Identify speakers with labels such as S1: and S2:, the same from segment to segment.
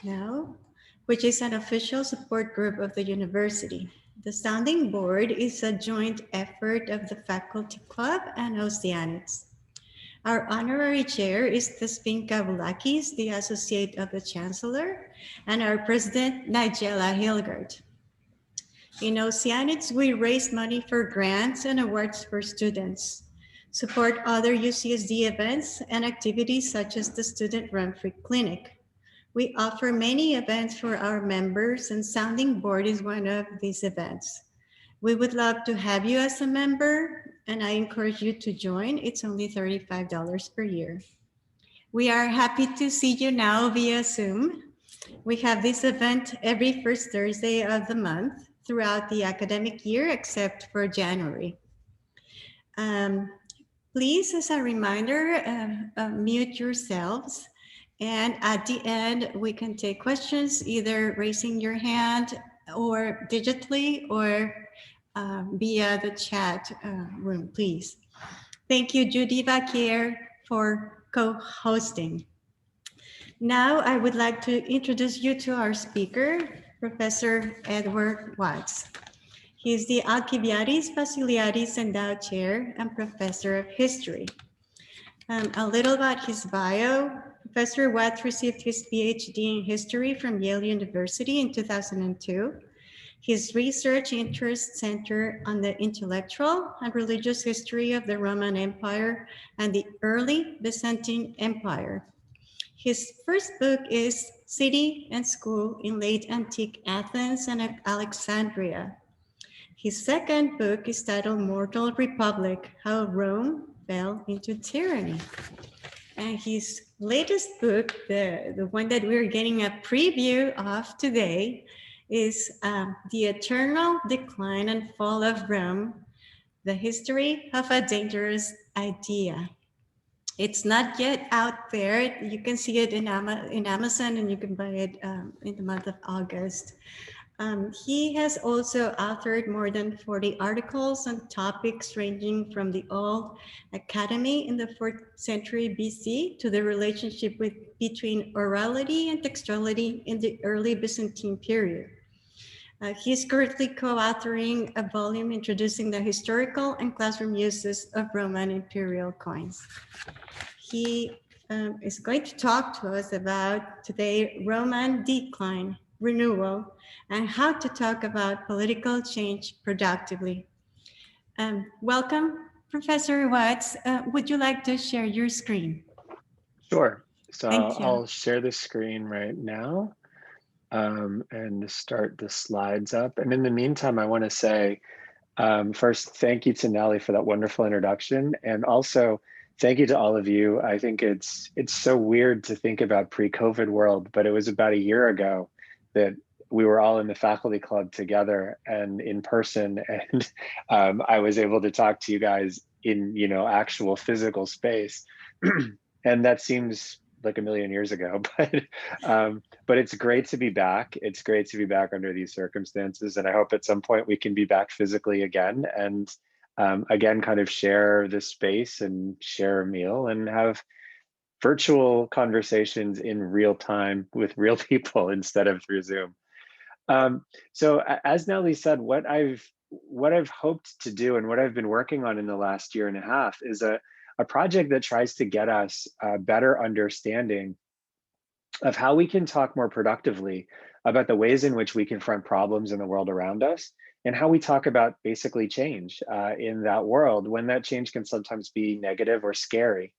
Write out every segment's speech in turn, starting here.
S1: now, which is an official support group of the university. The Sounding Board is a joint effort of the Faculty Club and Oceanids. Our honorary chair is Despinka Voulakis, the Associate of the Chancellor, and our president, Nigella Hilgard. In Oceanids, we raise money for grants and awards for students, support other UCSD events and activities such as the student-run free clinic. We offer many events for our members, and Sounding Board is one of these events. We would love to have you as a member, and I encourage you to join. It's only $35 per year. We are happy to see you now via Zoom. We have this event every first Thursday of the month throughout the academic year, except for January. Please, as a reminder, mute yourselves. And at the end, we can take questions, either raising your hand or digitally or via the chat room, please. Thank you, Judy Vaquier, for co-hosting. Now, I would like to introduce you to our speaker, Professor Edward Watts. He is the Alcibiades Basiliadis Endowed Chair and Professor of History. A little about his bio. Professor Watts received his Ph.D. in history from Yale University in 2002. His research interests center on the intellectual and religious history of the Roman Empire and the early Byzantine Empire. His first book is City and School in Late Antique Athens and Alexandria. His second book is titled Mortal Republic, How Rome Fell into Tyranny. And his latest book, the one that we're getting a preview of today, is The Eternal Decline and Fall of Rome, The History of a Dangerous Idea. It's not yet out there. You can see it in Amazon, and you can buy it in the month of August. He has also authored more than 40 articles on topics ranging from the Old Academy in the 4th century BC to the relationship between orality and textuality in the early Byzantine period. He's currently co-authoring a volume introducing the historical and classroom uses of Roman imperial coins. He is going to talk to us about today Roman decline, renewal, and how to talk about political change productively. Welcome, Professor Watts. Would you like to share your screen?
S2: Sure. So
S1: Thank you.
S2: I'll share the screen right now and start the slides up. And in the meantime, I want to say first, thank you to Nelly for that wonderful introduction. And also, thank you to all of you. I think it's so weird to think about pre-COVID world, but it was about a year ago that we were all in the faculty club together and in person, and I was able to talk to you guys in actual physical space. And that seems like a million years ago, but it's great to be back. It's great to be back under these circumstances, and I hope at some point we can be back physically again and again kind of share this space and share a meal and have virtual conversations in real time with real people instead of through Zoom. So as Nelly said, what I've hoped to do and what I've been working on in the last year and a half is a project that tries to get us a better understanding of how we can talk more productively about the ways in which we confront problems in the world around us and how we talk about basically change in that world when that change can sometimes be negative or scary.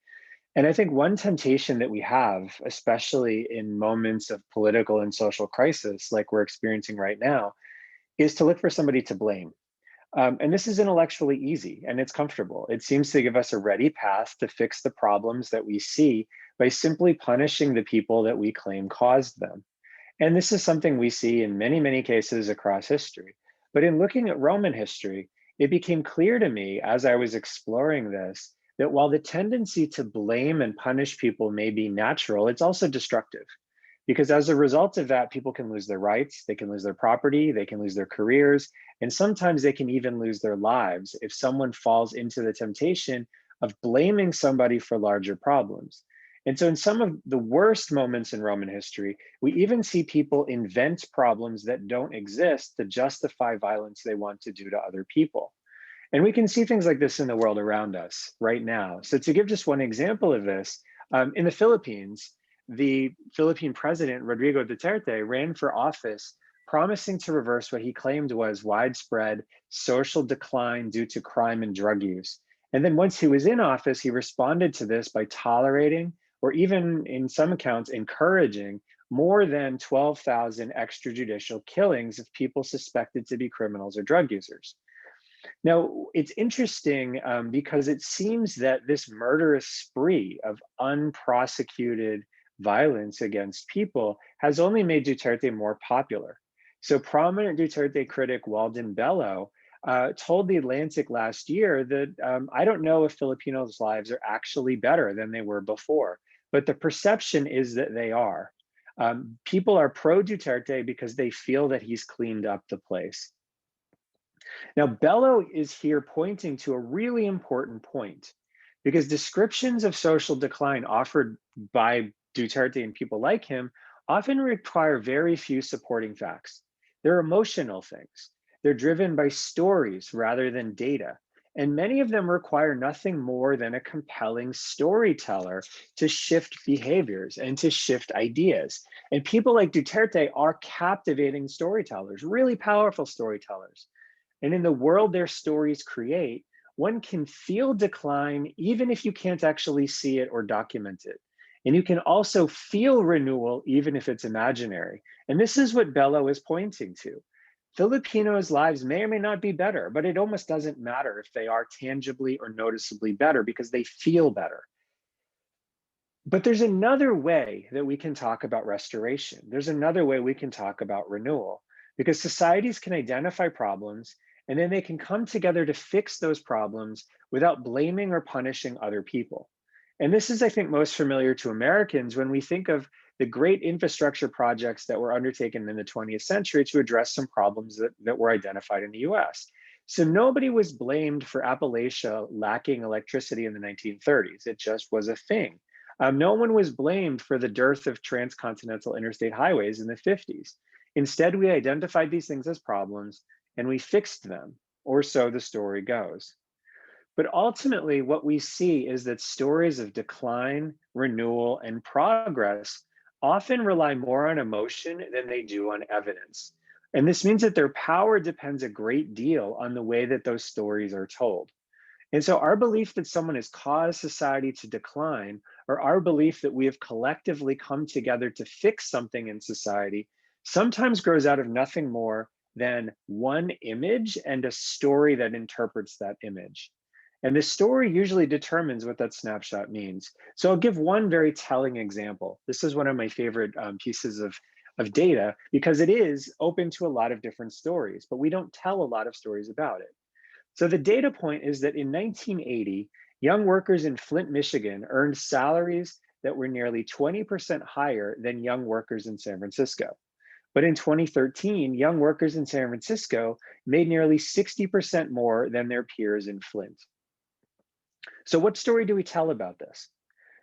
S2: And I think one temptation that we have, especially in moments of political and social crisis like we're experiencing right now, is to look for somebody to blame. And this is intellectually easy and it's comfortable. It seems to give us a ready path to fix the problems that we see by simply punishing the people that we claim caused them. And this is something we see in many, many cases across history. But in looking at Roman history, it became clear to me as I was exploring this, that while the tendency to blame and punish people may be natural, it's also destructive. Because as a result of that, people can lose their rights, they can lose their property, they can lose their careers, and sometimes they can even lose their lives if someone falls into the temptation of blaming somebody for larger problems. And so in some of the worst moments in Roman history, we even see people invent problems that don't exist to justify violence they want to do to other people. And we can see things like this in the world around us right now. So to give just one example of this, in the Philippines, the Philippine president, Rodrigo Duterte, ran for office promising to reverse what he claimed was widespread social decline due to crime and drug use. And then once he was in office, he responded to this by tolerating, or even in some accounts, encouraging more than 12,000 extrajudicial killings of people suspected to be criminals or drug users. Now, it's interesting because it seems that this murderous spree of unprosecuted violence against people has only made Duterte more popular. So prominent Duterte critic Walden Bello told The Atlantic last year that I don't know if Filipinos' lives are actually better than they were before, but the perception is that they are. People are pro Duterte because they feel that he's cleaned up the place. Now, Bello is here pointing to a really important point because descriptions of social decline offered by Duterte and people like him often require very few supporting facts. They're emotional things. They're driven by stories rather than data. And many of them require nothing more than a compelling storyteller to shift behaviors and to shift ideas. And people like Duterte are captivating storytellers, really powerful storytellers. And in the world their stories create, one can feel decline even if you can't actually see it or document it. And you can also feel renewal even if it's imaginary. And this is what Bello is pointing to. Filipinos' lives may or may not be better, but it almost doesn't matter if they are tangibly or noticeably better because they feel better. But there's another way that we can talk about restoration. There's another way we can talk about renewal, because societies can identify problems and then they can come together to fix those problems without blaming or punishing other people. And this is, I think, most familiar to Americans when we think of the great infrastructure projects that were undertaken in the 20th century to address some problems that were identified in the US. So nobody was blamed for Appalachia lacking electricity in the 1930s. It just was a thing. No one was blamed for the dearth of transcontinental interstate highways in the 50s. Instead, we identified these things as problems and we fixed them, or so the story goes. But ultimately, what we see is that stories of decline, renewal, and progress often rely more on emotion than they do on evidence. And this means that their power depends a great deal on the way that those stories are told. And so our belief that someone has caused society to decline, or our belief that we have collectively come together to fix something in society, sometimes grows out of nothing more than one image and a story that interprets that image. And the story usually determines what that snapshot means. So I'll give one very telling example. This is one of my favorite pieces of data because it is open to a lot of different stories, but we don't tell a lot of stories about it. So the data point is that in 1980, young workers in Flint, Michigan earned salaries that were nearly 20% higher than young workers in San Francisco. But in 2013, young workers in San Francisco made nearly 60% more than their peers in Flint. So what story do we tell about this?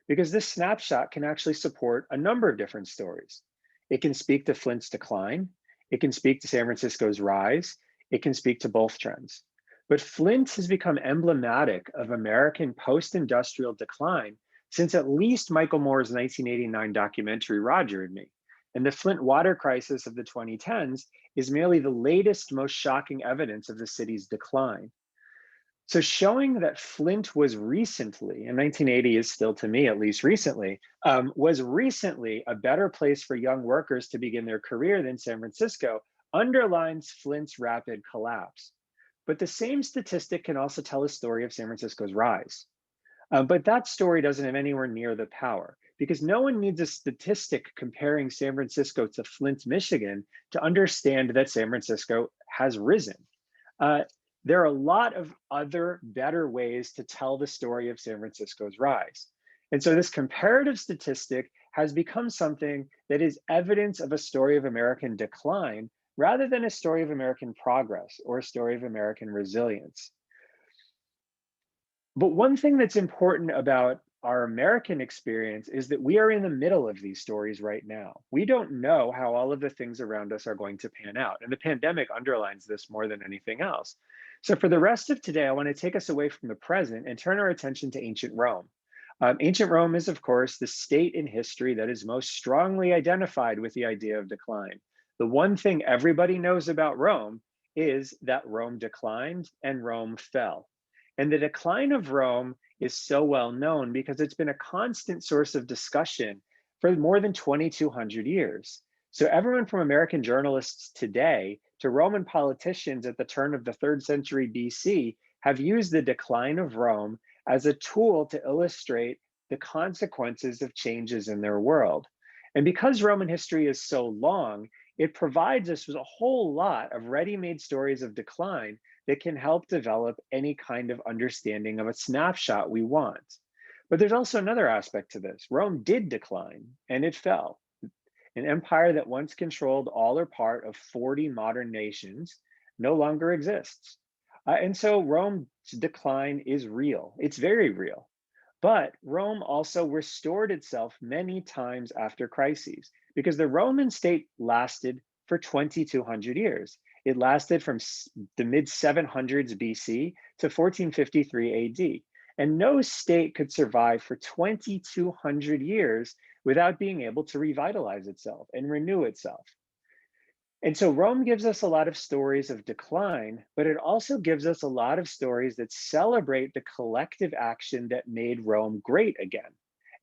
S2: Because this snapshot can actually support a number of different stories. It can speak to Flint's decline. It can speak to San Francisco's rise. It can speak to both trends. But Flint has become emblematic of American post-industrial decline since at least Michael Moore's 1989 documentary, Roger and Me. And the Flint water crisis of the 2010s is merely the latest, most shocking evidence of the city's decline. So showing that Flint was recently, and 1980 is still to me at least recently, was recently a better place for young workers to begin their career than San Francisco underlines Flint's rapid collapse. But the same statistic can also tell a story of San Francisco's rise. But that story doesn't have anywhere near the power because no one needs a statistic comparing San Francisco to Flint, Michigan to understand that San Francisco has risen. There are a lot of other better ways to tell the story of San Francisco's rise. And so this comparative statistic has become something that is evidence of a story of American decline rather than a story of American progress or a story of American resilience. But one thing that's important about our American experience is that we are in the middle of these stories right now. We don't know how all of the things around us are going to pan out. And the pandemic underlines this more than anything else. So for the rest of today, I want to take us away from the present and turn our attention to ancient Rome. Ancient Rome is, of course, the state in history that is most strongly identified with the idea of decline. The one thing everybody knows about Rome is that Rome declined and Rome fell. And the decline of Rome is so well known because it's been a constant source of discussion for more than 2,200 years. So everyone from American journalists today to Roman politicians at the turn of the 3rd century BC have used the decline of Rome as a tool to illustrate the consequences of changes in their world. And because Roman history is so long, it provides us with a whole lot of ready-made stories of decline that can help develop any kind of understanding of a snapshot we want. But there's also another aspect to this. Rome did decline and it fell. An empire that once controlled all or part of 40 modern nations no longer exists. And so Rome's decline is real. It's very real. But Rome also restored itself many times after crises because the Roman state lasted for 2,200 years. It lasted from the mid 700s BC to 1453 AD. And no state could survive for 2,200 years without being able to revitalize itself and renew itself. And so Rome gives us a lot of stories of decline, but it also gives us a lot of stories that celebrate the collective action that made Rome great again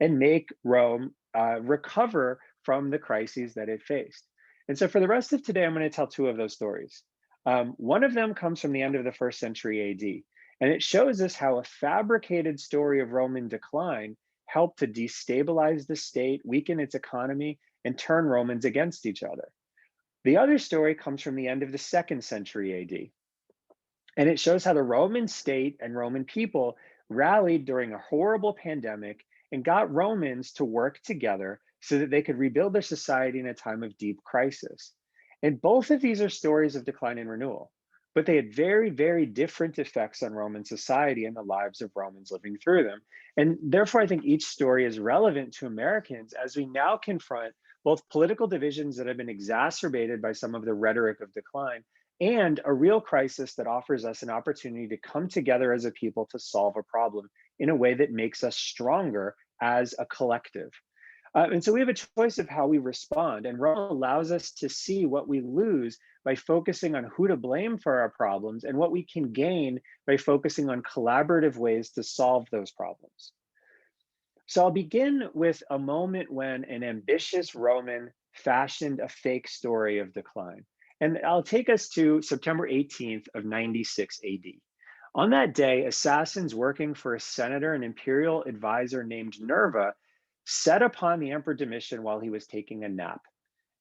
S2: and make Rome recover from the crises that it faced. And so for the rest of today, I'm going to tell 2 of those stories. One of them comes from the end of the 1st century AD, and it shows us how a fabricated story of Roman decline helped to destabilize the state, weaken its economy, and turn Romans against each other. The other story comes from the end of the 2nd century AD, and it shows how the Roman state and Roman people rallied during a horrible pandemic and got Romans to work together so that they could rebuild their society in a time of deep crisis. And both of these are stories of decline and renewal, but they had very, very different effects on Roman society and the lives of Romans living through them. And therefore, I think each story is relevant to Americans as we now confront both political divisions that have been exacerbated by some of the rhetoric of decline and a real crisis that offers us an opportunity to come together as a people to solve a problem in a way that makes us stronger as a collective. And so we have a choice of how we respond, and Rome allows us to see what we lose by focusing on who to blame for our problems and what we can gain by focusing on collaborative ways to solve those problems. So I'll begin with a moment when an ambitious Roman fashioned a fake story of decline. And I'll take us to September 18th of 96 AD. On that day, assassins working for a senator and imperial advisor named Nerva set upon the Emperor Domitian while he was taking a nap.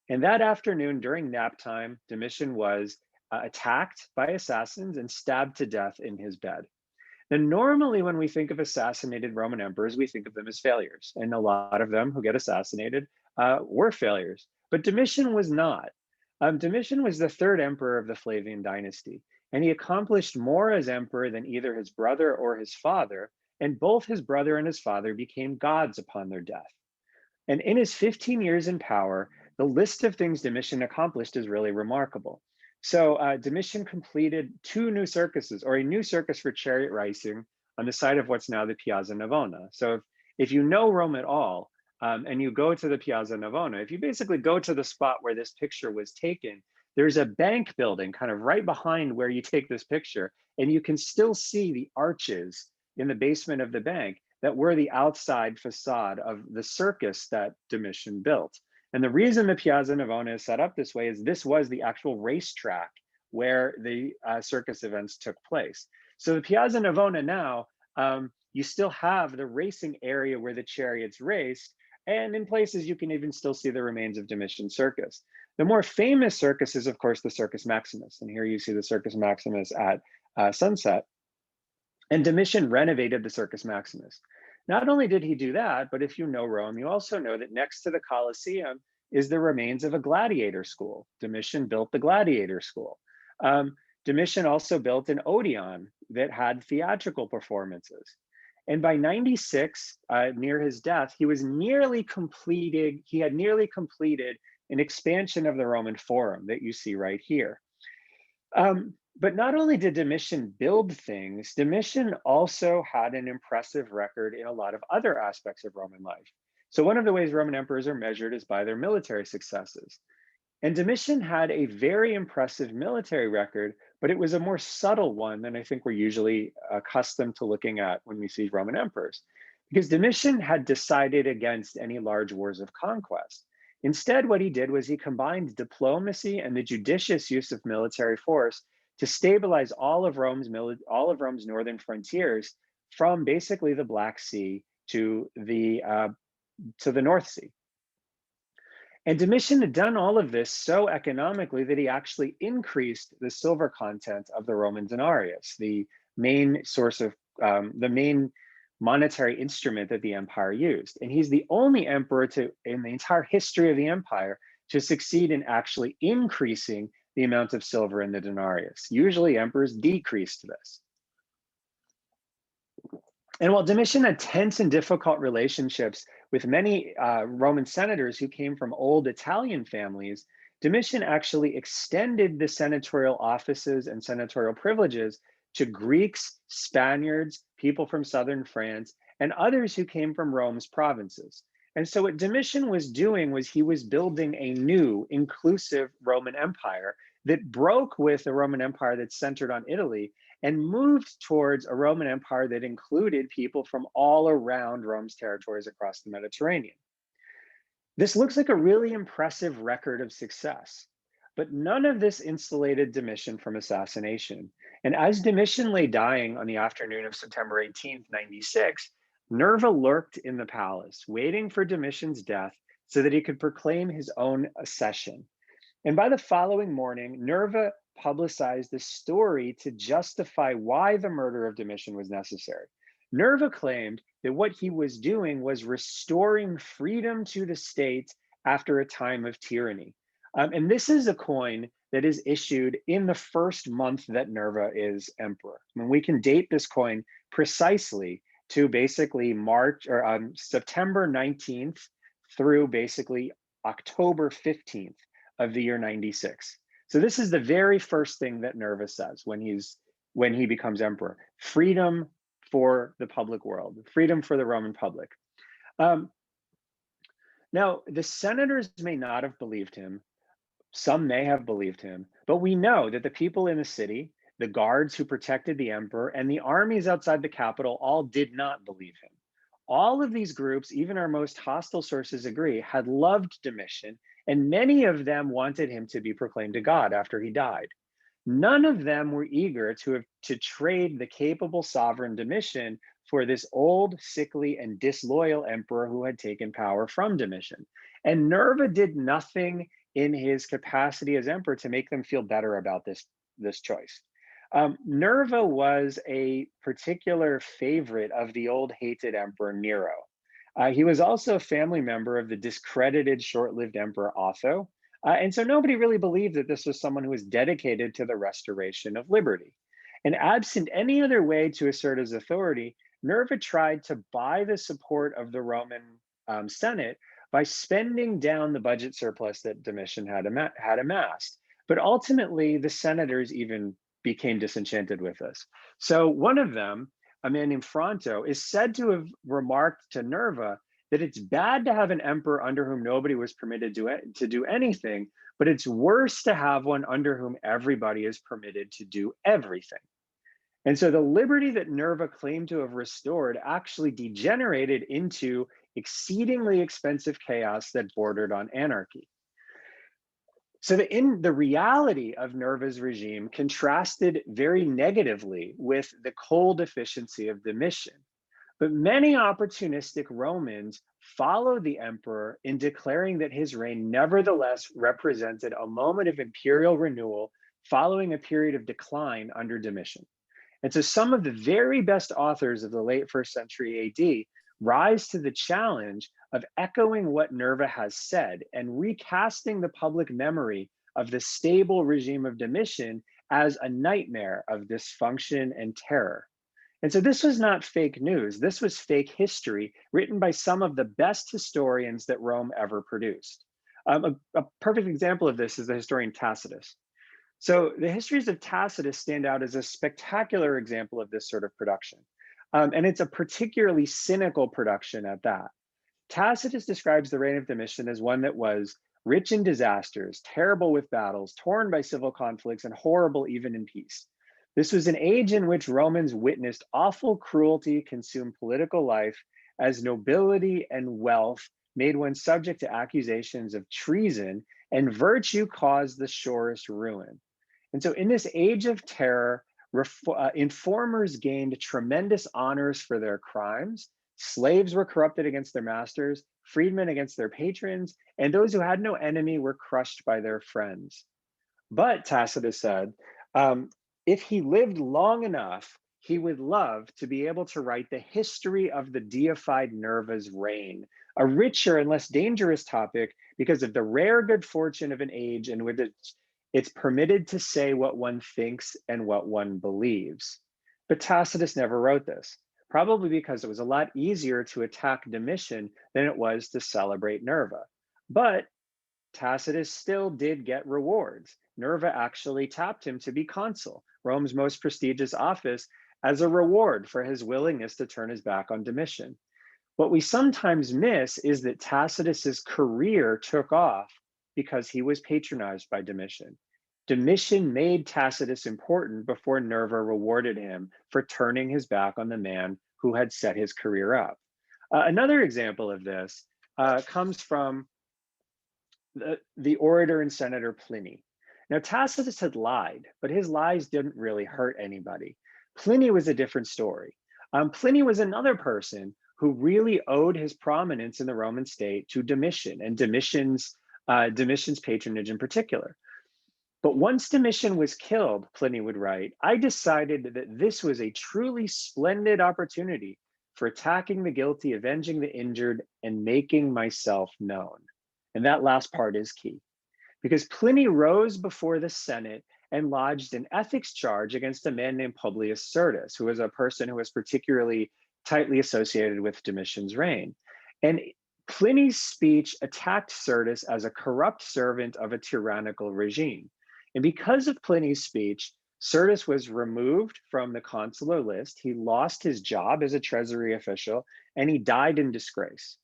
S2: And that afternoon during nap time, Domitian was attacked by assassins and stabbed to death in his bed. Now, normally when we think of assassinated Roman emperors, we think of them as failures. And a lot of them who get assassinated were failures. But Domitian was not. Domitian was the 3rd emperor of the Flavian dynasty, and he accomplished more as emperor than either his brother or his father, and both his brother and his father became gods upon their death. And in his 15 years in power, the list of things Domitian accomplished is really remarkable. So Domitian completed 2 new circuses, or a new circus for chariot racing on the site of what's now the Piazza Navona. So if you know Rome at all, and you go to the Piazza Navona, if you basically go to the spot where this picture was taken, there's a bank building kind of right behind where you take this picture, and you can still see the arches in the basement of the bank that were the outside facade of the circus that Domitian built. And the reason the Piazza Navona is set up this way is this was the actual racetrack where the circus events took place. So the Piazza Navona now, you still have the racing area where the chariots raced, and in places you can even still see the remains of Domitian's circus. The more famous circus is, of course, the Circus Maximus. And here you see the Circus Maximus at sunset. And Domitian renovated the Circus Maximus. Not only did he do that, but if you know Rome, you also know that next to the Colosseum is the remains of a gladiator school. Domitian built the gladiator school. Domitian also built an Odeon that had theatrical performances. And by 96, near his death, he had nearly completed an expansion of the Roman Forum that you see right here. But not only did Domitian build things, Domitian also had an impressive record in a lot of other aspects of Roman life. So one of the ways Roman emperors are measured is by their military successes. And Domitian had a very impressive military record, but it was a more subtle one than I think we're usually accustomed to looking at when we see Roman emperors. Because Domitian had decided against any large wars of conquest. Instead, what he did was he combined diplomacy and the judicious use of military force to stabilize all of Rome's northern frontiers from basically the Black Sea to the North Sea. And Domitian had done all of this so economically that he actually increased the silver content of the Roman denarius, the main source of the main monetary instrument that the empire used. And he's the only emperor in the entire history of the empire to succeed in actually increasing the amount of silver in the denarius. Usually emperors decreased this. And while Domitian had tense and difficult relationships with many Roman senators who came from old Italian families, Domitian actually extended the senatorial offices and senatorial privileges to Greeks, Spaniards, people from southern France, and others who came from Rome's provinces. And so what Domitian was doing was he was building a new inclusive Roman Empire that broke with the Roman Empire that's centered on Italy and moved towards a Roman Empire that included people from all around Rome's territories across the Mediterranean. This looks like a really impressive record of success, but none of this insulated Domitian from assassination. And as Domitian lay dying on the afternoon of September 18th, 96, Nerva lurked in the palace, waiting for Domitian's death so that he could proclaim his own accession. And by the following morning, Nerva publicized the story to justify why the murder of Domitian was necessary. Nerva claimed that what he was doing was restoring freedom to the state after a time of tyranny. And this is a coin that is issued in the first month that Nerva is emperor. I mean, we can date this coin precisely to basically September 19th through basically October 15th of the year 96. So this is the very first thing that Nerva says when he becomes emperor: freedom for the public world, freedom for the Roman public. Now, the senators may not have believed him. Some may have believed him, but we know that the people in the city, the guards who protected the emperor, and the armies outside the capital all did not believe him. All of these groups, even our most hostile sources agree, had loved Domitian, and many of them wanted him to be proclaimed a god after he died. None of them were eager to trade the capable sovereign Domitian for this old, sickly, and disloyal emperor who had taken power from Domitian. And Nerva did nothing in his capacity as emperor to make them feel better about this choice. Nerva was a particular favorite of the old hated emperor Nero. He was also a family member of the discredited short-lived emperor Otho. And so nobody really believed that this was someone who was dedicated to the restoration of liberty. And absent any other way to assert his authority, Nerva tried to buy the support of the Roman Senate by spending down the budget surplus that Domitian had amassed. But ultimately, the senators even became disenchanted with this. So one of them, a man named Fronto, is said to have remarked to Nerva that it's bad to have an emperor under whom nobody was permitted to do anything, but it's worse to have one under whom everybody is permitted to do everything. And so the liberty that Nerva claimed to have restored actually degenerated into exceedingly expensive chaos that bordered on anarchy. So the reality of Nerva's regime contrasted very negatively with the cold efficiency of Domitian. But many opportunistic Romans followed the emperor in declaring that his reign nevertheless represented a moment of imperial renewal following a period of decline under Domitian. And so some of the very best authors of the late first century AD rise to the challenge of echoing what Nerva has said and recasting the public memory of the stable regime of Domitian as a nightmare of dysfunction and terror. And so this was not fake news. This was fake history written by some of the best historians that Rome ever produced. A perfect example of this is the historian Tacitus. So the histories of Tacitus stand out as a spectacular example of this sort of production. And it's a particularly cynical production at that. Tacitus describes the reign of Domitian as one that was rich in disasters, terrible with battles, torn by civil conflicts, and horrible even in peace. This was an age in which Romans witnessed awful cruelty consume political life as nobility and wealth made one subject to accusations of treason, and virtue caused the surest ruin. And so, in this age of terror, informers gained tremendous honors for their crimes. Slaves were corrupted against their masters, freedmen against their patrons, and those who had no enemy were crushed by their friends. But Tacitus said, if he lived long enough, he would love to be able to write the history of the deified Nerva's reign, a richer and less dangerous topic because of the rare good fortune of an age in which it's permitted to say what one thinks and what one believes. But Tacitus never wrote this, probably because it was a lot easier to attack Domitian than it was to celebrate Nerva. But Tacitus still did get rewards. Nerva actually tapped him to be consul, Rome's most prestigious office, as a reward for his willingness to turn his back on Domitian. What we sometimes miss is that Tacitus's career took off because he was patronized by Domitian. Domitian made Tacitus important before Nerva rewarded him for turning his back on the man who had set his career up. Another example of this comes from the orator and senator Pliny. Now, Tacitus had lied, but his lies didn't really hurt anybody. Pliny was a different story. Pliny was another person who really owed his prominence in the Roman state to Domitian and Domitian's patronage in particular. But once Domitian was killed, Pliny would write, I decided that this was a truly splendid opportunity for attacking the guilty, avenging the injured, and making myself known. And that last part is key, because Pliny rose before the Senate and lodged an ethics charge against a man named Publius Syrtis, who was a person who was particularly tightly associated with Domitian's reign. And Pliny's speech attacked Syrtis as a corrupt servant of a tyrannical regime. And because of Pliny's speech, Syrtis was removed from the consular list. He lost his job as a treasury official, and he died in disgrace.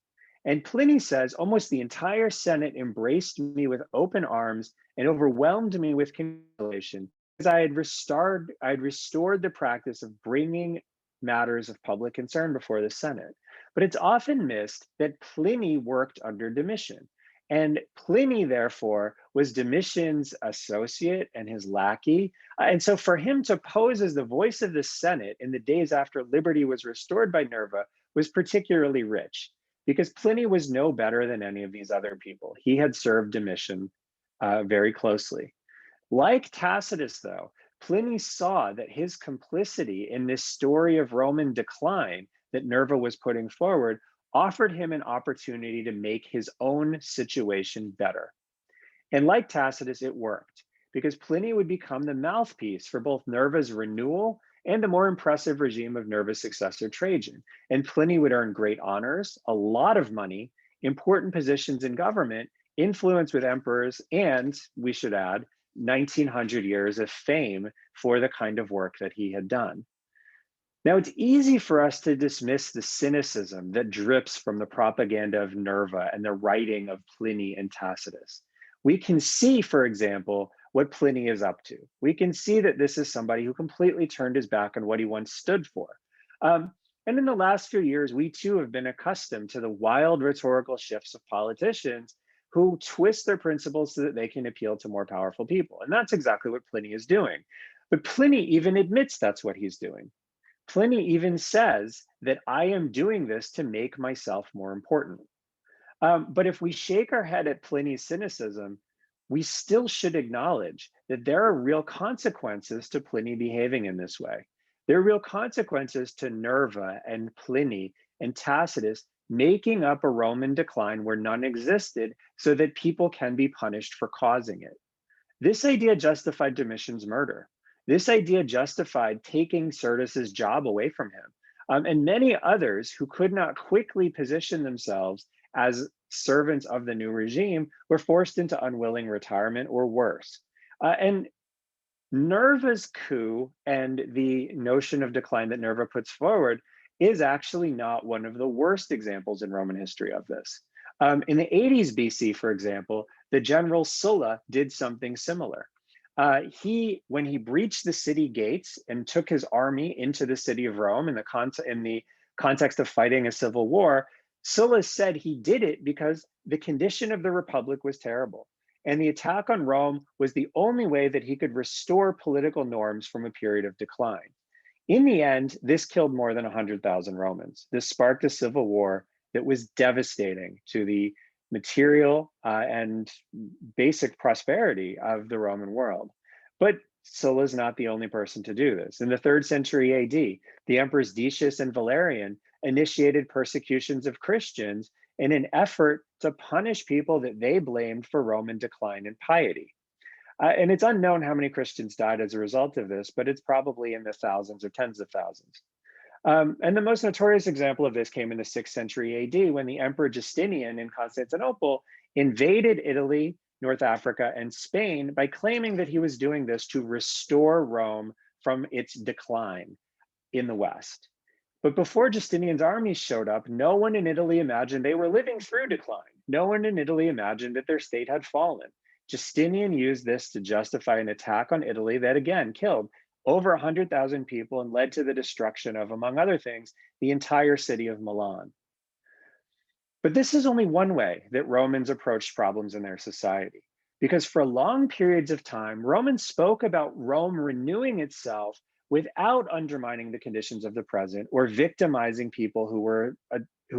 S2: And Pliny says, almost the entire Senate embraced me with open arms and overwhelmed me with congratulation because I had restored the practice of bringing matters of public concern before the Senate. But it's often missed that Pliny worked under Domitian. And Pliny, therefore, was Domitian's associate and his lackey. And so for him to pose as the voice of the Senate in the days after liberty was restored by Nerva was particularly rich, because Pliny was no better than any of these other people. He had served Domitian very closely. Like Tacitus, though, Pliny saw that his complicity in this story of Roman decline that Nerva was putting forward offered him an opportunity to make his own situation better. And like Tacitus, it worked, because Pliny would become the mouthpiece for both Nerva's renewal and the more impressive regime of Nerva's successor, Trajan. And Pliny would earn great honors, a lot of money, important positions in government, influence with emperors, and, we should add, 1900 years of fame for the kind of work that he had done. Now, it's easy for us to dismiss the cynicism that drips from the propaganda of Nerva and the writing of Pliny and Tacitus. We can see, for example, what Pliny is up to. We can see that this is somebody who completely turned his back on what he once stood for. And in the last few years, we too have been accustomed to the wild rhetorical shifts of politicians who twist their principles so that they can appeal to more powerful people. And that's exactly what Pliny is doing. But Pliny even admits that's what he's doing. Pliny even says that I am doing this to make myself more important. But if we shake our head at Pliny's cynicism, we still should acknowledge that there are real consequences to Pliny behaving in this way. There are real consequences to Nerva and Pliny and Tacitus making up a Roman decline where none existed so that people can be punished for causing it. This idea justified Domitian's murder. This idea justified taking Syrtis's job away from him. And many others who could not quickly position themselves as servants of the new regime were forced into unwilling retirement or worse. And Nerva's coup and the notion of decline that Nerva puts forward is actually not one of the worst examples in Roman history of this. In the 80s BC, for example, the general Sulla did something similar. When he breached the city gates and took his army into the city of Rome in the context of fighting a civil war, Sulla said he did it because the condition of the republic was terrible. And the attack on Rome was the only way that he could restore political norms from a period of decline. In the end, this killed more than 100,000 Romans. This sparked a civil war that was devastating to the material and basic prosperity of the Roman world. But Sulla is not the only person to do this. In the 3rd century AD, the emperors Decius and Valerian initiated persecutions of Christians in an effort to punish people that they blamed for Roman decline in piety. And it's unknown how many Christians died as a result of this, but it's probably in the thousands or tens of thousands. And the most notorious example of this came in the 6th century AD when the Emperor Justinian in Constantinople invaded Italy, North Africa, and Spain by claiming that he was doing this to restore Rome from its decline in the West. But before Justinian's armies showed up, no one in Italy imagined they were living through decline. No one in Italy imagined that their state had fallen. Justinian used this to justify an attack on Italy that again killed over 100,000 people and led to the destruction of, among other things, the entire city of Milan. But this is only one way that Romans approached problems in their society, because for long periods of time, Romans spoke about Rome renewing itself without undermining the conditions of the present or victimizing people who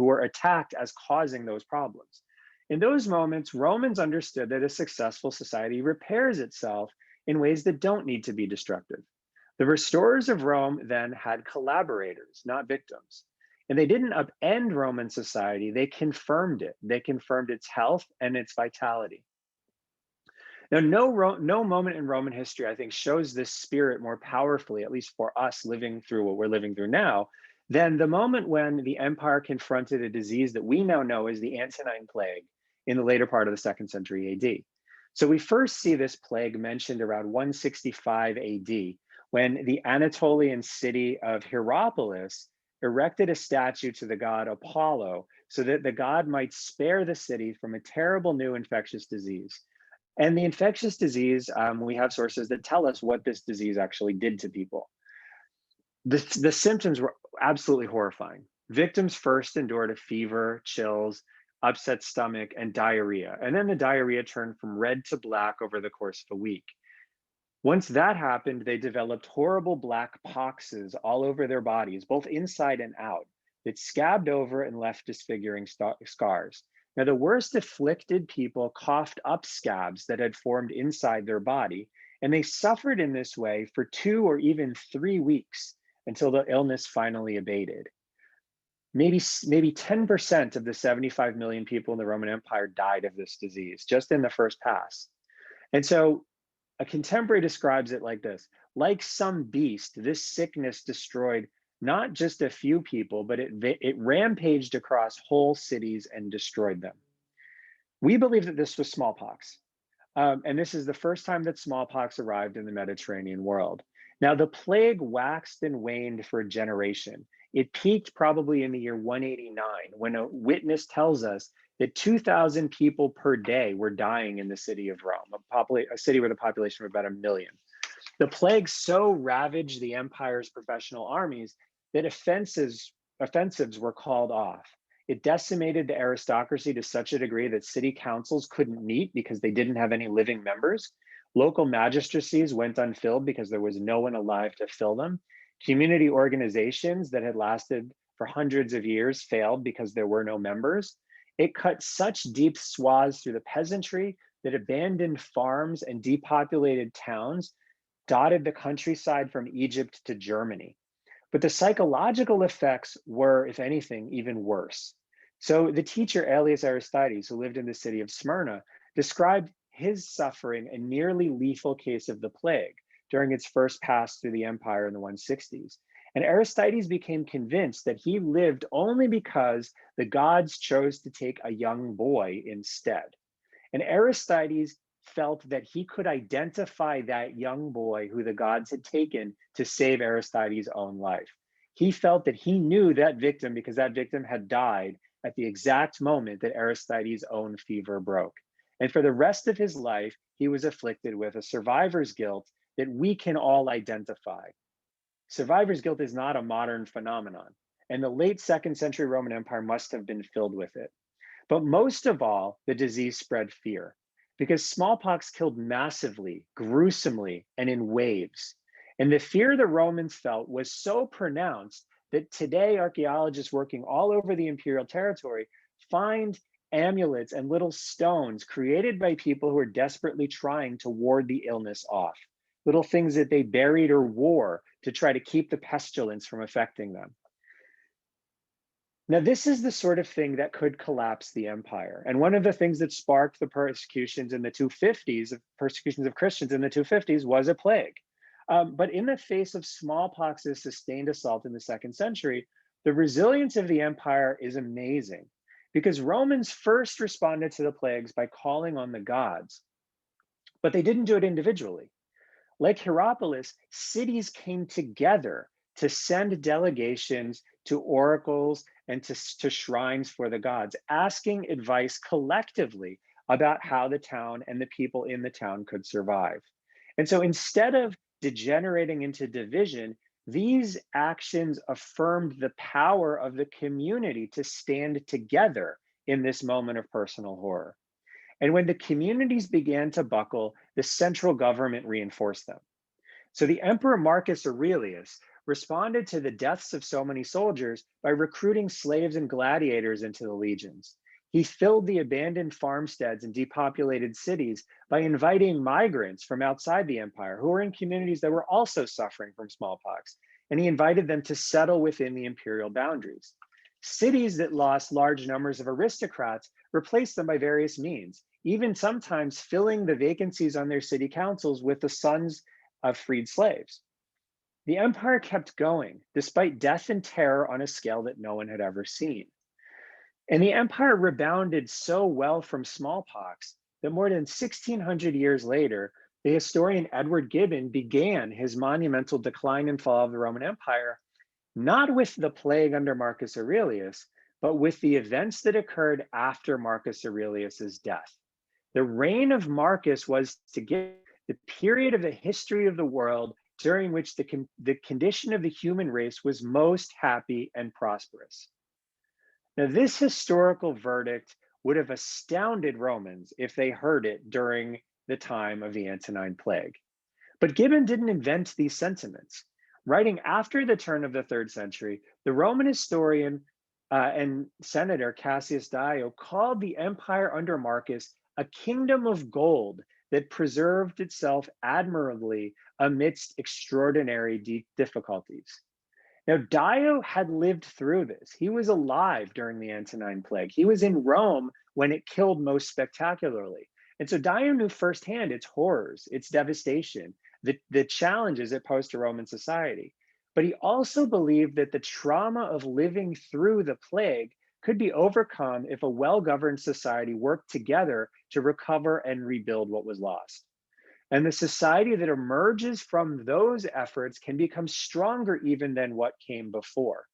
S2: were attacked as causing those problems. In those moments, Romans understood that a successful society repairs itself in ways that don't need to be destructive. The restorers of Rome then had collaborators, not victims. And they didn't upend Roman society, they confirmed it. They confirmed its health and its vitality. Now, no moment in Roman history, I think, shows this spirit more powerfully, at least for us living through what we're living through now, than the moment when the empire confronted a disease that we now know as the Antonine Plague in the later part of the 2nd century AD. So we first see this plague mentioned around 165 AD, when the Anatolian city of Hierapolis erected a statue to the god Apollo so that the god might spare the city from a terrible new infectious disease. And the infectious disease, we have sources that tell us what this disease actually did to people. The symptoms were absolutely horrifying. Victims first endured a fever, chills, upset stomach, and diarrhea. And then the diarrhea turned from red to black over the course of a week. Once that happened, they developed horrible black poxes all over their bodies, both inside and out, that scabbed over and left disfiguring scars. Now, the worst afflicted people coughed up scabs that had formed inside their body, and they suffered in this way for 2 or even 3 weeks until the illness finally abated. Maybe 10% of the 75 million people in the Roman Empire died of this disease just in the first pass. And so a contemporary describes it like this: like some beast, this sickness destroyed not just a few people, but it rampaged across whole cities and destroyed them. We believe that this was smallpox. And this is the first time that smallpox arrived in the Mediterranean world. Now, the plague waxed and waned for a generation. It peaked probably in the year 189, when a witness tells us that 2,000 people per day were dying in the city of Rome, a city with a population of about 1 million. The plague so ravaged the empire's professional armies that offensives were called off. It decimated the aristocracy to such a degree that city councils couldn't meet because they didn't have any living members. Local magistracies went unfilled because there was no one alive to fill them. Community organizations that had lasted for hundreds of years failed because there were no members. It cut such deep swaths through the peasantry that abandoned farms and depopulated towns dotted the countryside from Egypt to Germany. But the psychological effects were, if anything, even worse. So the teacher Aelius Aristides, who lived in the city of Smyrna, described his suffering a nearly lethal case of the plague. during its first pass through the empire in the 160s. And Aristides became convinced that he lived only because the gods chose to take a young boy instead. And Aristides felt that he could identify that young boy who the gods had taken to save Aristides' own life. He felt that he knew that victim because that victim had died at the exact moment that Aristides' own fever broke. And for the rest of his life, he was afflicted with a survivor's guilt that we can all identify. Survivor's guilt is not a modern phenomenon, and the late 2nd century Roman Empire must have been filled with it. But most of all, the disease spread fear because smallpox killed massively, gruesomely, and in waves. And the fear the Romans felt was so pronounced that today archaeologists working all over the imperial territory find amulets and little stones created by people who are desperately trying to ward the illness off, little things that they buried or wore to try to keep the pestilence from affecting them. Now, this is the sort of thing that could collapse the empire. And one of the things that sparked the persecutions in the 250s, persecutions of Christians in the 250s, was a plague. But in the face of smallpox's sustained assault in the 2nd century, the resilience of the empire is amazing because Romans first responded to the plagues by calling on the gods, but they didn't do it individually. Like Hierapolis, cities came together to send delegations to oracles and to shrines for the gods, asking advice collectively about how the town and the people in the town could survive. And so instead of degenerating into division, these actions affirmed the power of the community to stand together in this moment of personal horror. And when the communities began to buckle, the central government reinforced them. So the Emperor Marcus Aurelius responded to the deaths of so many soldiers by recruiting slaves and gladiators into the legions. He filled the abandoned farmsteads and depopulated cities by inviting migrants from outside the empire who were in communities that were also suffering from smallpox, and he invited them to settle within the imperial boundaries. Cities that lost large numbers of aristocrats replaced them by various means, even sometimes filling the vacancies on their city councils with the sons of freed slaves. The empire kept going despite death and terror on a scale that no one had ever seen. And the empire rebounded so well from smallpox that more than 1600 years later, the historian Edward Gibbon began his monumental decline and fall of the Roman Empire, not with the plague under Marcus Aurelius, but with the events that occurred after Marcus Aurelius's death. The reign of Marcus was to give the period of the history of the world during which the condition of the human race was most happy and prosperous. Now, this historical verdict would have astounded Romans if they heard it during the time of the Antonine Plague. But Gibbon didn't invent these sentiments. Writing after the turn of the 3rd century, the Roman historian and senator Cassius Dio called the empire under Marcus a kingdom of gold that preserved itself admirably amidst extraordinary difficulties. Now, Dio had lived through this. He was alive during the Antonine Plague. He was in Rome when it killed most spectacularly. And so Dio knew firsthand its horrors, its devastation, the challenges it posed to Roman society. But he also believed that the trauma of living through the plague could be overcome if a well-governed society worked together to recover and rebuild what was lost. And the society that emerges from those efforts can become stronger even than what came before.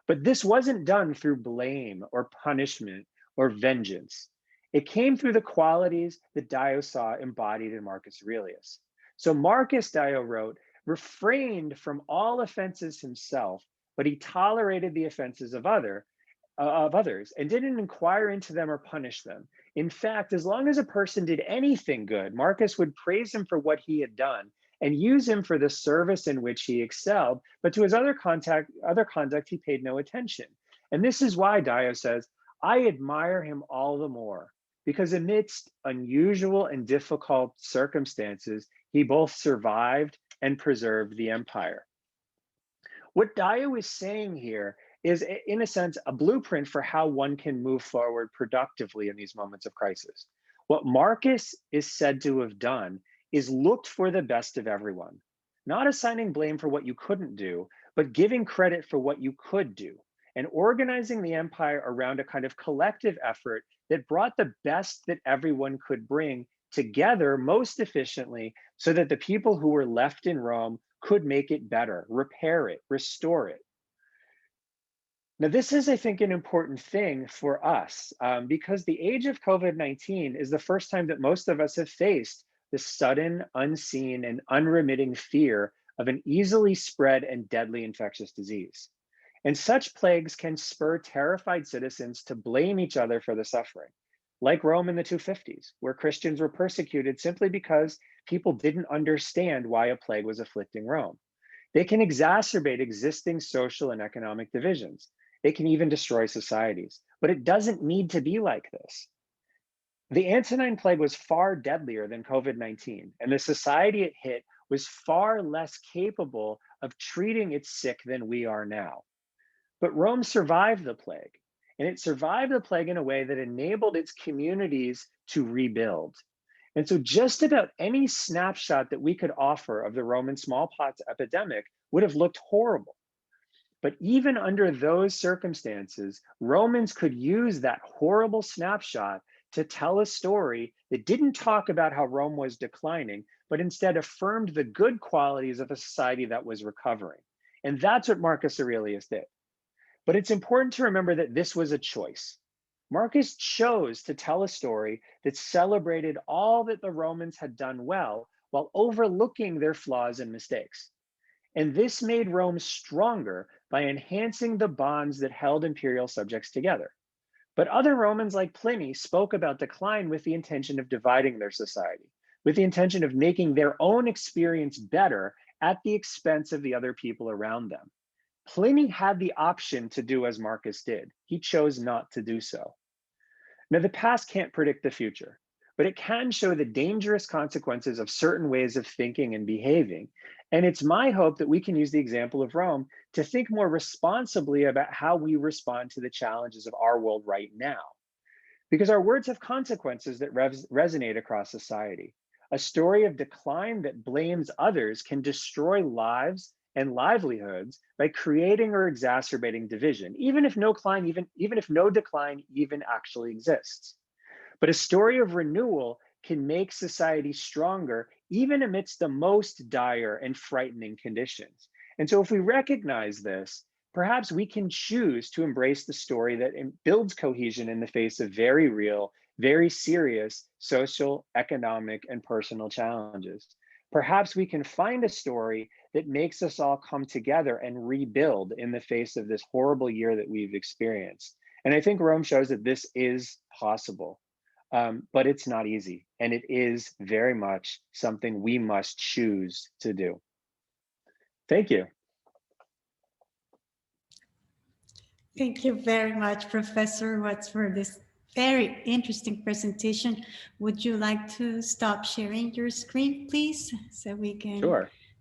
S2: But this wasn't done through blame or punishment or vengeance. It came through the qualities that Dio saw embodied in Marcus Aurelius. So Marcus, Dio wrote, refrained from all offenses himself, but he tolerated the offenses of others and didn't inquire into them or punish them. In fact, as long as a person did anything good, Marcus would praise him for what he had done and use him for the service in which he excelled, but to his other conduct, he paid no attention. And this is why Dio says, I admire him all the more, because amidst unusual and difficult circumstances, he both survived and preserved the empire. What Dio is saying here is, in a sense, a blueprint for how one can move forward productively in these moments of crisis. What Marcus is said to have done is looked for the best of everyone, not assigning blame for what you couldn't do, but giving credit for what you could do, and organizing the empire around a kind of collective effort that brought the best that everyone could bring together most efficiently so that the people who were left in Rome could make it better, repair it, restore it. Now, this is, I think, an important thing for us because the age of COVID-19 is the first time that most of us have faced the sudden, unseen, and unremitting fear of an easily spread and deadly infectious disease. And such plagues can spur terrified citizens to blame each other for the suffering, like Rome in the 250s, where Christians were persecuted simply because people didn't understand why a plague was afflicting Rome. They can exacerbate existing social and economic divisions. They can even destroy societies, but it doesn't need to be like this. The Antonine Plague was far deadlier than COVID-19, and the society it hit was far less capable of treating its sick than we are now. But Rome survived the plague, and it survived the plague in a way that enabled its communities to rebuild. And so just about any snapshot that we could offer of the Roman smallpox epidemic would have looked horrible. But even under those circumstances, Romans could use that horrible snapshot to tell a story that didn't talk about how Rome was declining, but instead affirmed the good qualities of a society that was recovering. And that's what Marcus Aurelius did. But it's important to remember that this was a choice. Marcus chose to tell a story that celebrated all that the Romans had done well while overlooking their flaws and mistakes. And this made Rome stronger by enhancing the bonds that held imperial subjects together. But other Romans like Pliny spoke about decline with the intention of dividing their society, with the intention of making their own experience better at the expense of the other people around them. Pliny had the option to do as Marcus did. He chose not to do so. Now, the past can't predict the future, but it can show the dangerous consequences of certain ways of thinking and behaving. And it's my hope that we can use the example of Rome to think more responsibly about how we respond to the challenges of our world right now. Because our words have consequences that resonate across society. A story of decline that blames others can destroy lives and livelihoods by creating or exacerbating division, even if no decline even actually exists. But a story of renewal can make society stronger, even amidst the most dire and frightening conditions. And so if we recognize this, perhaps we can choose to embrace the story that builds cohesion in the face of very real, very serious social, economic, and personal challenges. Perhaps we can find a story that makes us all come together and rebuild in the face of this horrible year that we've experienced. And I think Rome shows that this is possible. But it's not easy, and it is very much something we must choose to do. Thank you.
S1: Thank you very much, Professor Watts, for this very interesting presentation. Would you like to stop sharing your screen, please, so we can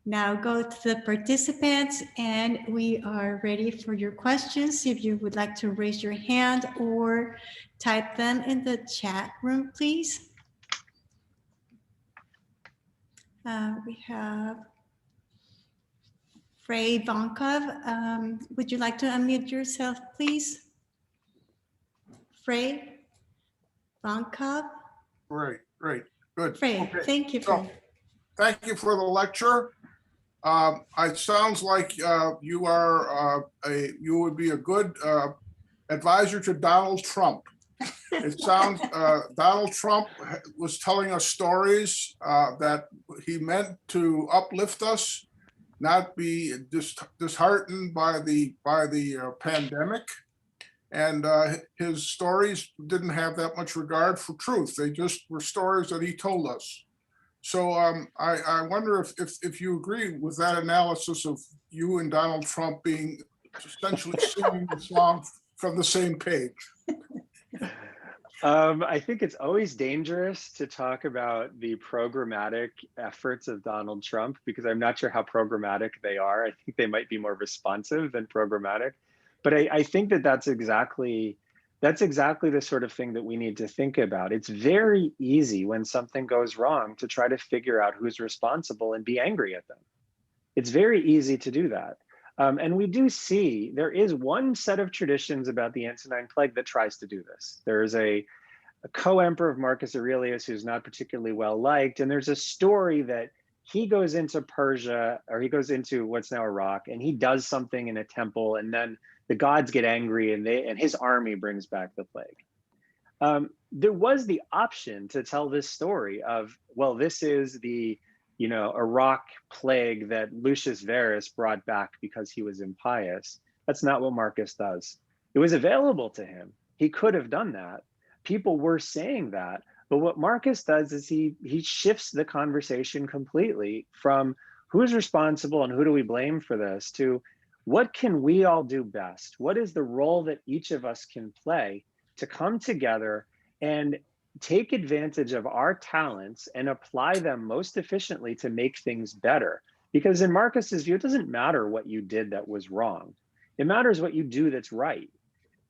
S1: now go to the participants, and we are ready for your questions. If you would like to raise your hand or type them in the chat room, please. We have Frey Vonkov. Would you like to unmute yourself, please? Frey Vonkov?
S3: Right, good.
S1: Frey, okay. Thank you.
S3: So, thank you for the lecture. It sounds like you would be a good advisor to Donald Trump. It sounds Donald Trump was telling us stories that he meant to uplift us, not be disheartened by the pandemic. And his stories didn't have that much regard for truth. They just were stories that he told us. So I wonder if you agree with that analysis of you and Donald Trump being essentially singing the song from the same page.
S2: I think it's always dangerous to talk about the programmatic efforts of Donald Trump, because I'm not sure how programmatic they are. I think they might be more responsive than programmatic. But I think that's exactly the sort of thing that we need to think about. It's very easy when something goes wrong to try to figure out who's responsible and be angry at them. It's very easy to do that. And we do see there is one set of traditions about the Antonine Plague that tries to do this. There is a co-emperor of Marcus Aurelius who's not particularly well liked, and there's a story that he goes into Persia, or he goes into what's now Iraq, and he does something in a temple, and then the gods get angry, and his army brings back the plague. There was the option to tell this story of, well, this is the Iraq plague that Lucius Verus brought back because he was impious. That's not what Marcus does. It was available to him. He could have done that. People were saying that. But what Marcus does is he shifts the conversation completely from who's responsible and who do we blame for this to what can we all do best? What is the role that each of us can play to come together and take advantage of our talents and apply them most efficiently to make things better? Because in Marcus's view, it doesn't matter what you did that was wrong. It matters what you do that's right.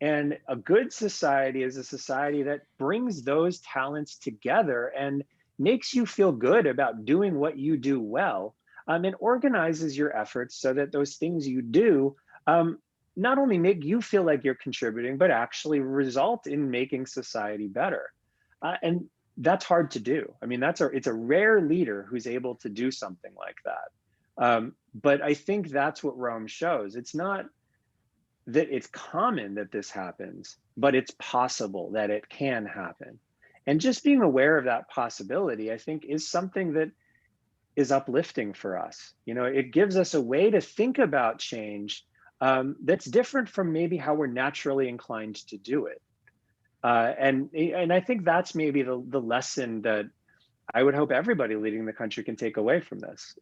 S2: And a good society is a society that brings those talents together and makes you feel good about doing what you do well, and organizes your efforts so that those things you do not only make you feel like you're contributing, but actually result in making society better. And that's hard to do. I mean, it's a rare leader who's able to do something like that. But I think that's what Rome shows. It's not that it's common that this happens, but it's possible that it can happen. And just being aware of that possibility, I think, is something that is uplifting for us. It gives us a way to think about change that's different from maybe how we're naturally inclined to do it. And I think that's maybe the lesson that I would hope everybody leading the country can take away from this.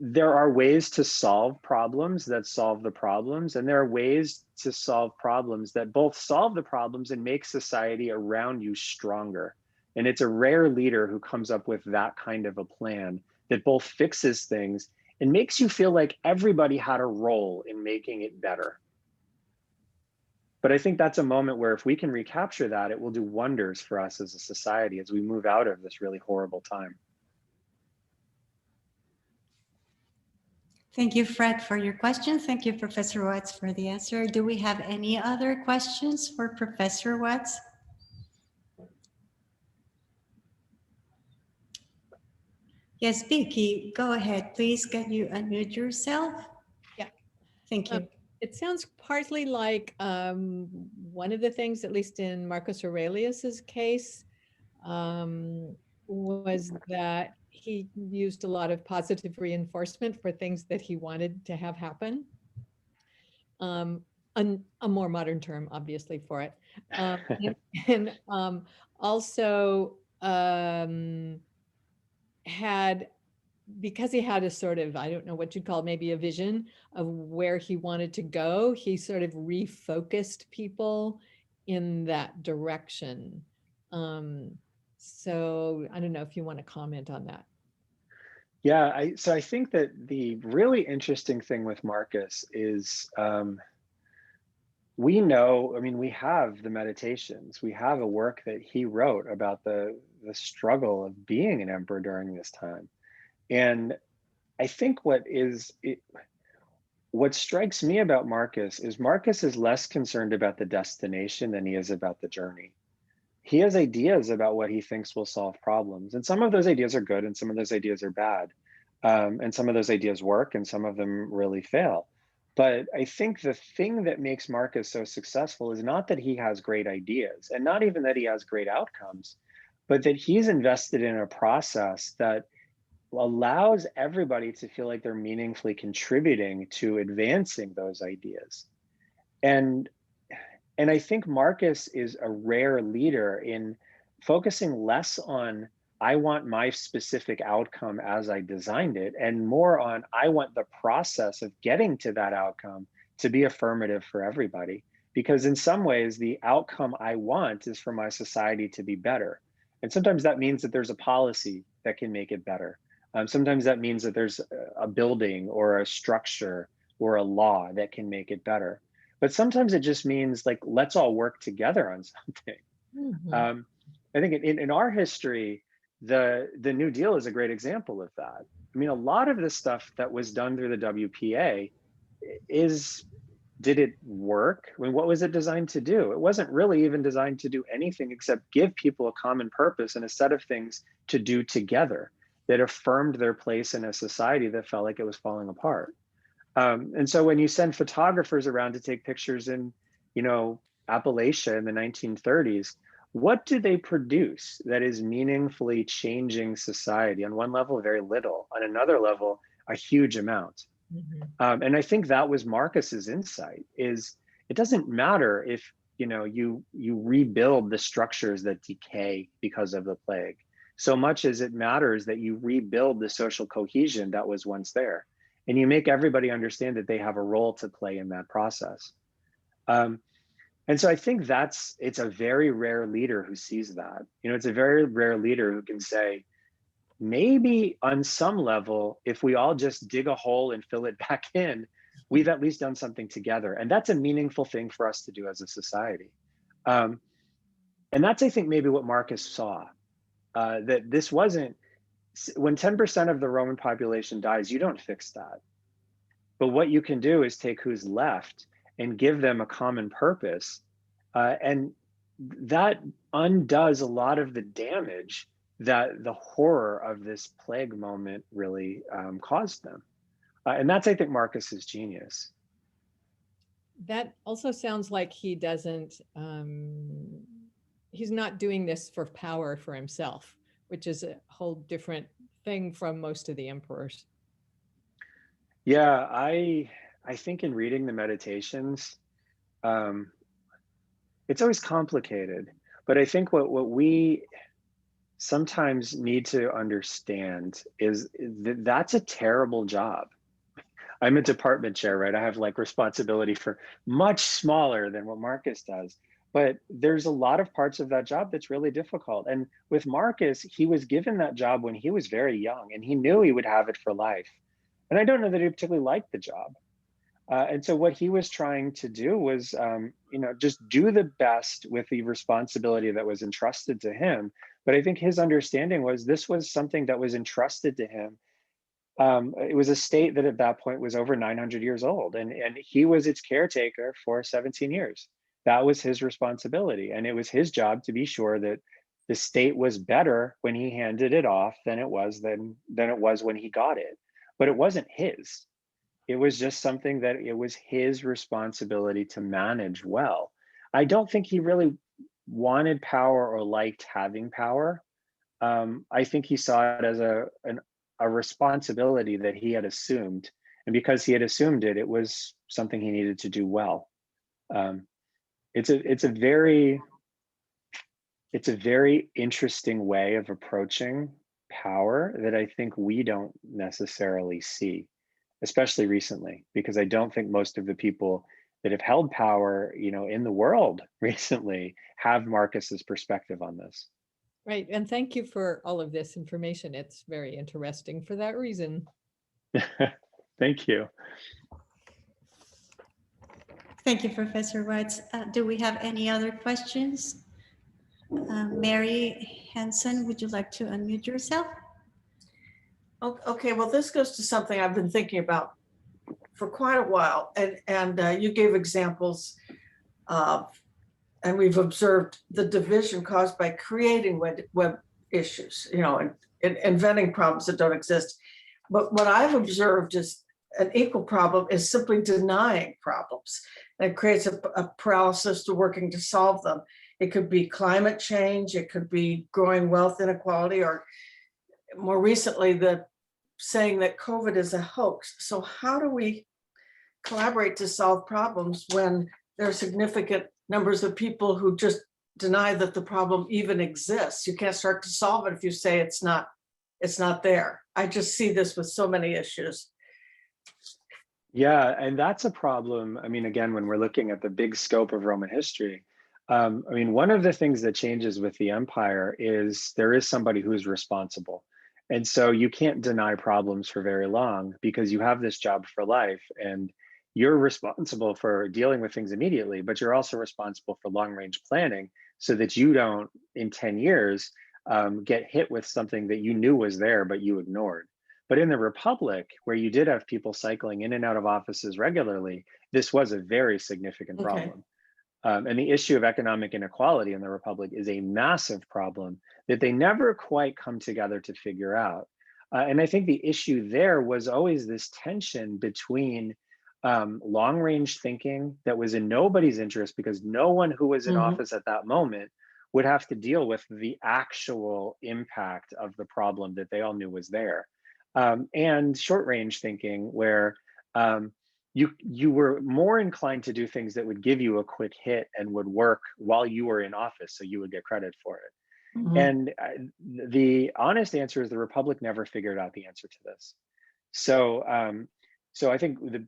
S2: There are ways to solve problems that solve the problems, and there are ways to solve problems that both solve the problems and make society around you stronger. And it's a rare leader who comes up with that kind of a plan that both fixes things and makes you feel like everybody had a role in making it better. But I think that's a moment where if we can recapture that, it will do wonders for us as a society as we move out of this really horrible time.
S1: Thank you, Fred, for your question. Thank you, Professor Watts, for the answer. Do we have any other questions for Professor Watts? Yes, Vicky, go ahead. Please, can you unmute yourself?
S4: Yeah.
S1: Thank you.
S4: It sounds partly like one of the things, at least in Marcus Aurelius's case, was that he used a lot of positive reinforcement for things that he wanted to have happen. A more modern term, obviously, for it. And also because he had a sort of, I don't know what you'd call, maybe a vision of where he wanted to go, he sort of refocused people in that direction. So I don't know if you want to comment on that.
S2: Yeah, so I think that the really interesting thing with Marcus is we have the Meditations. We have a work that he wrote about the struggle of being an emperor during this time. And I think what strikes me about Marcus is less concerned about the destination than he is about the journey. He has ideas about what he thinks will solve problems. And some of those ideas are good and some of those ideas are bad. And some of those ideas work and some of them really fail. But I think the thing that makes Marcus so successful is not that he has great ideas and not even that he has great outcomes, but that he's invested in a process that allows everybody to feel like they're meaningfully contributing to advancing those ideas. And I think Marcus is a rare leader in focusing less on, I want my specific outcome as I designed it, and more on, I want the process of getting to that outcome to be affirmative for everybody. Because in some ways, the outcome I want is for my society to be better. And sometimes that means that there's a policy that can make it better. Sometimes that means that there's a building or a structure or a law that can make it better. But sometimes it just means like, let's all work together on something.
S4: Mm-hmm.
S2: I think in our history, the New Deal is a great example of that. I mean, a lot of the stuff that was done through the WPA did it work? I mean, what was it designed to do? It wasn't really even designed to do anything except give people a common purpose and a set of things to do together that affirmed their place in a society that felt like it was falling apart. And so when you send photographers around to take pictures in, Appalachia in the 1930s, what do they produce that is meaningfully changing society? On one level, very little. On another level, a huge amount.
S4: Mm-hmm.
S2: And I think that was Marcus's insight, is it doesn't matter if you rebuild the structures that decay because of the plague, so much as it matters that you rebuild the social cohesion that was once there, and you make everybody understand that they have a role to play in that process. And so I think it's a very rare leader who sees that. It's a very rare leader who can say, maybe on some level, if we all just dig a hole and fill it back in, we've at least done something together. And that's a meaningful thing for us to do as a society. And that's, I think, maybe what Marcus saw, that this wasn't, when 10% of the Roman population dies, you don't fix that. But what you can do is take who's left and give them a common purpose. And that undoes a lot of the damage that the horror of this plague moment really caused them. And that's, I think, Marcus's genius.
S4: That also sounds like he doesn't, he's not doing this for power for himself, which is a whole different thing from most of the emperors.
S2: Yeah, I think in reading the Meditations, it's always complicated, but I think what we sometimes need to understand is that that's a terrible job. I'm a department chair, right? I have responsibility for much smaller than what Marcus does, but there's a lot of parts of that job that's really difficult. And with Marcus, he was given that job when he was very young, and he knew he would have it for life. And I don't know that he particularly liked the job. And so what he was trying to do was, just do the best with the responsibility that was entrusted to him. But I think his understanding was this was something that was entrusted to him. It was a state that at that point was over 900 years old, and he was its caretaker for 17 years. That was his responsibility. And it was his job to be sure that the state was better when he handed it off than it was when he got it. But it wasn't his. It was just something that it was his responsibility to manage well. I don't think he really wanted power or liked having power. I think he saw it as a responsibility that he had assumed. And because he had assumed it, it was something he needed to do well. It's a very interesting way of approaching power that I think we don't necessarily see, especially recently, because I don't think most of the people that have held power, in the world recently have Marcus's perspective on this.
S4: Right. And thank you for all of this information. It's very interesting for that reason.
S2: Thank you.
S1: Thank you, Professor White. Do we have any other questions? Mary Hansen, would you like to unmute yourself?
S5: Okay, well, this goes to something I've been thinking about for quite a while, and you gave examples and we've observed the division caused by creating web issues, and inventing problems that don't exist. But what I've observed is an equal problem is simply denying problems. And it creates a paralysis to working to solve them. It could be climate change, it could be growing wealth inequality, or more recently, the saying that COVID is a hoax. So how do we collaborate to solve problems when there are significant numbers of people who just deny that the problem even exists? You can't start to solve it if you say it's not there. I just see this with so many issues.
S2: Yeah, and that's a problem. I mean, again, when we're looking at the big scope of Roman history, one of the things that changes with the empire is there is somebody who is responsible. And so you can't deny problems for very long because you have this job for life and you're responsible for dealing with things immediately, but you're also responsible for long range planning so that you don't, in 10 years, get hit with something that you knew was there, but you ignored. But in the Republic, where you did have people cycling in and out of offices regularly, this was a very significant
S5: Okay.
S2: problem. And the issue of economic inequality in the Republic is a massive problem that they never quite come together to figure out. And I think the issue there was always this tension between long-range thinking that was in nobody's interest, because no one who was in
S5: Mhm.
S2: office at that moment would have to deal with the actual impact of the problem that they all knew was there. And short-range thinking, where you were more inclined to do things that would give you a quick hit and would work while you were in office, so you would get credit for it.
S5: Mhm.
S2: And the honest answer is the Republic never figured out the answer to this. So, so I think the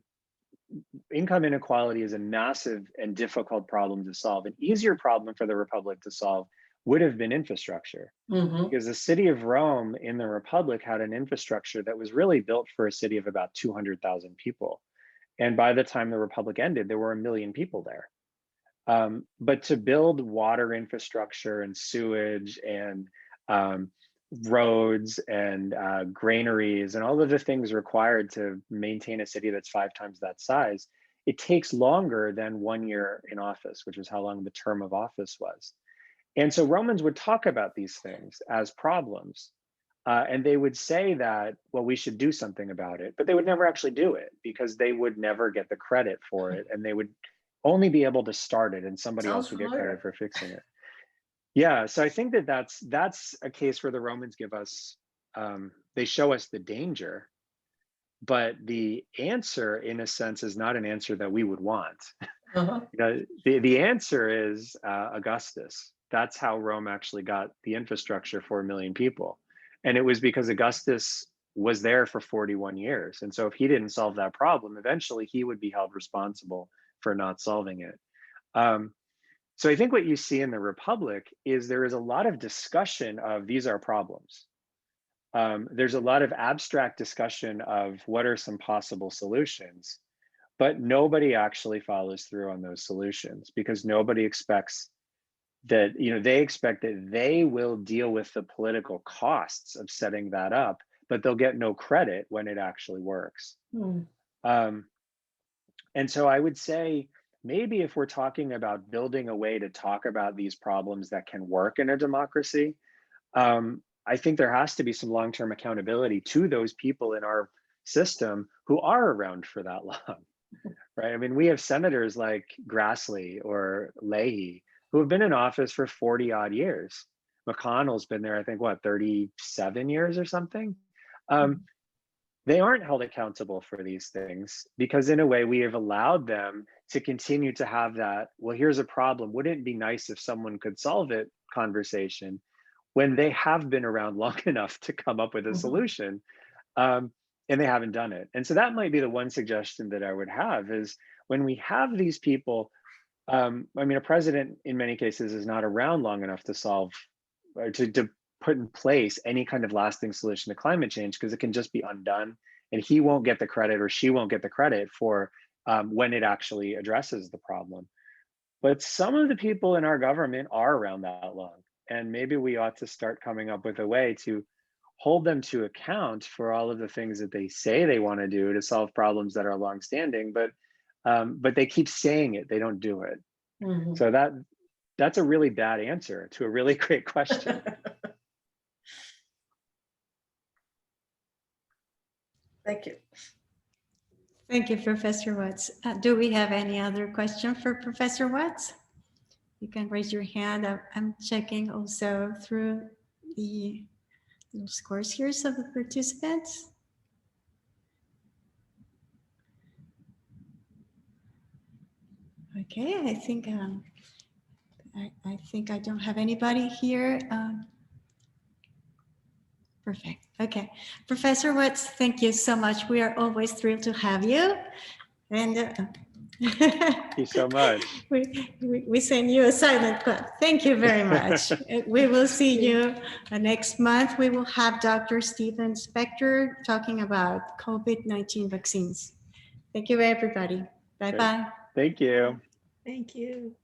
S2: income inequality is a massive and difficult problem to solve. An easier problem for the Republic to solve would have been infrastructure,
S5: Mhm.
S2: because the city of Rome in the Republic had an infrastructure that was really built for a city of about 200,000 people. And by the time the Republic ended, there were 1 million people there. But to build water infrastructure and sewage and roads and granaries and all of the things required to maintain a city that's 5 times that size, it takes longer than 1 year in office, which is how long the term of office was. And so Romans would talk about these things as problems. And they would say that, well, we should do something about it, but they would never actually do it, because they would never get the credit for it. And they would only be able to start it, and somebody
S5: Sounds
S2: else would get
S5: familiar.
S2: credit for fixing it. Yeah, so I think that that's a case where the Romans give us, they show us the danger, but the answer, in a sense, is not an answer that we would want.
S5: Uh-huh.
S2: You know, the answer is Augustus. That's how Rome actually got the infrastructure for 1 million people. And it was because Augustus was there for 41 years. And so if he didn't solve that problem, eventually he would be held responsible for not solving it. So I think what you see in the Republic is there is a lot of discussion of these are problems. There's a lot of abstract discussion of what are some possible solutions, but nobody actually follows through on those solutions, because nobody expects that, you know, they expect that they will deal with the political costs of setting that up, but they'll get no credit when it actually works.
S5: Mm.
S2: And so I would say, maybe if we're talking about building a way to talk about these problems that can work in a democracy, I think there has to be some long-term accountability to those people in our system who are around for that long, right? I mean, we have senators like Grassley or Leahy who have been in office for 40 odd years. McConnell's been there, I think, what, 37 years or something? They aren't held accountable for these things, because in a way we have allowed them to continue to have that, well, here's a problem, wouldn't it be nice if someone could solve it conversation, when they have been around long enough to come up with a solution, and they haven't done it. And so that might be the one suggestion that I would have, is when we have these people, I mean, a president in many cases is not around long enough to solve, or to put in place any kind of lasting solution to climate change, because it can just be undone, and he won't get the credit, or she won't get the credit for when it actually addresses the problem. But some of the people in our government are around that long, and maybe we ought to start coming up with a way to hold them to account for all of the things that they say they want to do to solve problems that are longstanding, but they keep saying it, they don't do it.
S5: Mhm.
S2: So that's a really bad answer to a really great question.
S5: Thank you.
S1: Thank you, Professor Watts. Do we have any other question for Professor Watts? You can raise your hand. I'm checking also through the little scores here of the participants. Okay, I think I don't have anybody here. Perfect. Okay, Professor Watts, thank you so much. We are always thrilled to have you, and
S2: Thank you so much.
S1: we send you a silent clap. Thank you very much. We will see you next month. We will have Dr. Stephen Spector talking about COVID-19 vaccines. Thank you, everybody. Bye-bye.
S2: Thank you.
S4: Thank you.